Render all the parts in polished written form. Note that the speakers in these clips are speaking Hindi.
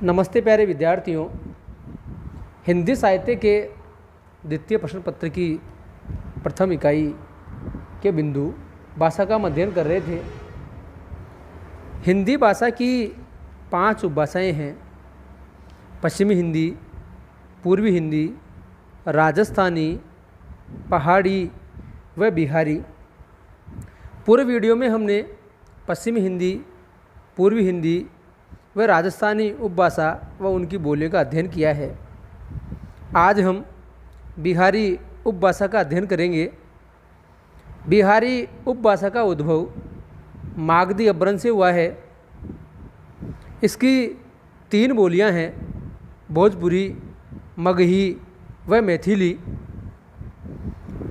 नमस्ते प्यारे विद्यार्थियों। हिंदी साहित्य के द्वितीय प्रश्न पत्र की प्रथम इकाई के बिंदु भाषा का हम अध्ययन कर रहे थे। हिंदी भाषा की 5 उपभाषाएं हैं: पश्चिमी हिंदी, पूर्वी हिंदी, राजस्थानी, पहाड़ी व बिहारी। पूर्व वीडियो में हमने पश्चिमी हिंदी, पूर्वी हिंदी व राजस्थानी उपभाषा व उनकी बोलियों का अध्ययन किया है। आज हम बिहारी उपभाषा का अध्ययन करेंगे। बिहारी उपभाषा का उद्भव मागधी अपभ्रंश से हुआ है। इसकी 3 बोलियां हैं: भोजपुरी, मगही व मैथिली।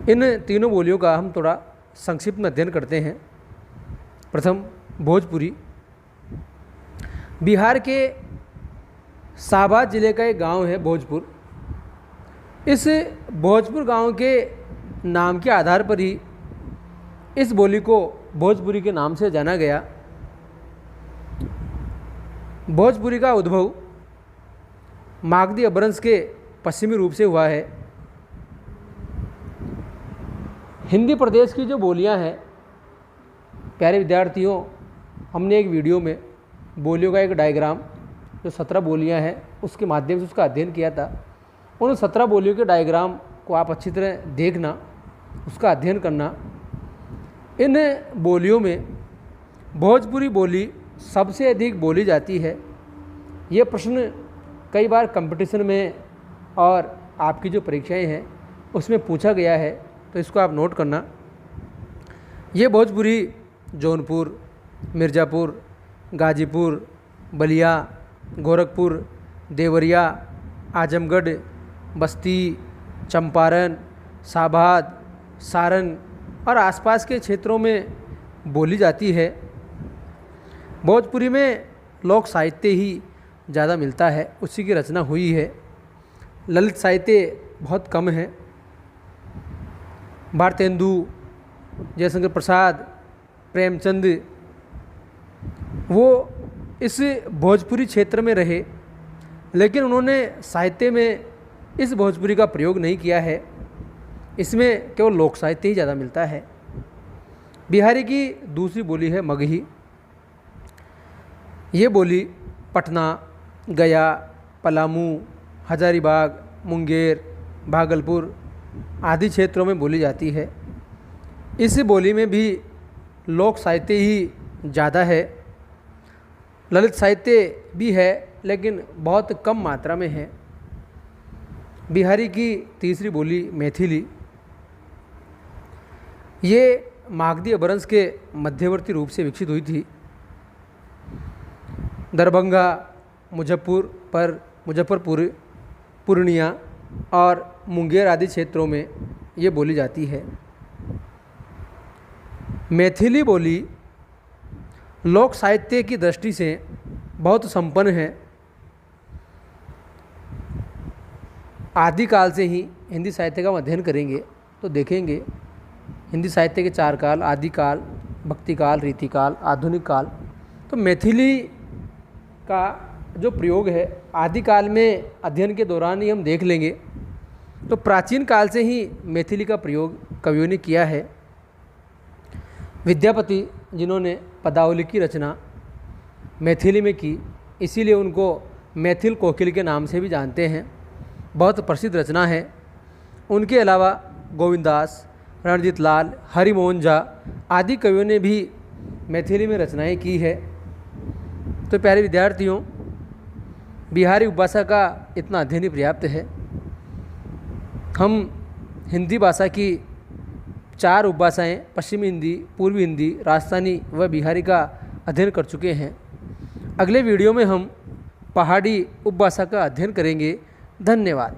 इन तीनों बोलियों का हम थोड़ा संक्षिप्त में अध्ययन करते हैं। प्रथम भोजपुरी। बिहार के शाहबाद जिले का एक गांव है भोजपुर। इस भोजपुर गांव के नाम के आधार पर ही इस बोली को भोजपुरी के नाम से जाना गया। भोजपुरी का उद्भव मागधी अपभ्रंश के पश्चिमी रूप से हुआ है। हिंदी प्रदेश की जो बोलियां हैं, प्यारे विद्यार्थियों, हमने एक वीडियो में बोलियों का एक डायग्राम, जो 17 बोलियां हैं, उसके माध्यम से उसका अध्ययन किया था। उन 17 बोलियों के डायग्राम को आप अच्छी तरह देखना, उसका अध्ययन करना। इन बोलियों में भोजपुरी बोली सबसे अधिक बोली जाती है। ये प्रश्न कई बार कंपटीशन में और आपकी जो परीक्षाएं हैं उसमें पूछा गया है, तो इसको आप नोट करना। ये भोजपुरी जौनपुर, मिर्ज़ापुर, गाजीपुर, बलिया, गोरखपुर, देवरिया, आजमगढ़, बस्ती, चंपारण, शाहबाद, सारण और आसपास के क्षेत्रों में बोली जाती है। भोजपुरी में लोक साहित्य ही ज़्यादा मिलता है, उसी की रचना हुई है। ललित साहित्य बहुत कम है। भारतेंदु, जयशंकर प्रसाद, प्रेमचंद, वो इस भोजपुरी क्षेत्र में रहे, लेकिन उन्होंने साहित्य में इस भोजपुरी का प्रयोग नहीं किया है। इसमें केवल लोक साहित्य ही ज़्यादा मिलता है। बिहारी की दूसरी बोली है मगही। ये बोली पटना, गया, पलामू, हजारीबाग, मुंगेर, भागलपुर आदि क्षेत्रों में बोली जाती है। इस बोली में भी लोक साहित्य ही ज़्यादा है। ललित साहित्य भी है, लेकिन बहुत कम मात्रा में है। बिहारी की तीसरी बोली मैथिली। ये मागधी अपभ्रंश के मध्यवर्ती रूप से विकसित हुई थी। दरभंगा, मुजफ्फरपुर, पूर्णिया और मुंगेर आदि क्षेत्रों में ये बोली जाती है। मैथिली बोली लोक साहित्य की दृष्टि से बहुत संपन्न है। आदिकाल से ही हिंदी साहित्य का हम अध्ययन करेंगे तो देखेंगे हिंदी साहित्य के 4 काल: आदिकाल, भक्तिकाल, रीतिकाल, आधुनिक काल। तो मैथिली का जो प्रयोग है आदिकाल में अध्ययन के दौरान ही हम देख लेंगे। तो प्राचीन काल से ही मैथिली का प्रयोग कवियों ने किया है। विद्यापति, जिन्होंने पदावली की रचना मैथिली में की, इसीलिए उनको मैथिल कोकिल के नाम से भी जानते हैं। बहुत प्रसिद्ध रचना है। उनके अलावा गोविंदास, रणजीत लाल, हरिमोहन झा आदि कवियों ने भी मैथिली में रचनाएं की है। तो प्यारे विद्यार्थियों, बिहारी उपभाषा का इतना अध्ययन ही पर्याप्त है। हम हिंदी भाषा की 4 उपभाषाएं पश्चिमी हिंदी, पूर्वी हिंदी, राजस्थानी व बिहारी का अध्ययन कर चुके हैं। अगले वीडियो में हम पहाड़ी उपभाषा का अध्ययन करेंगे। धन्यवाद।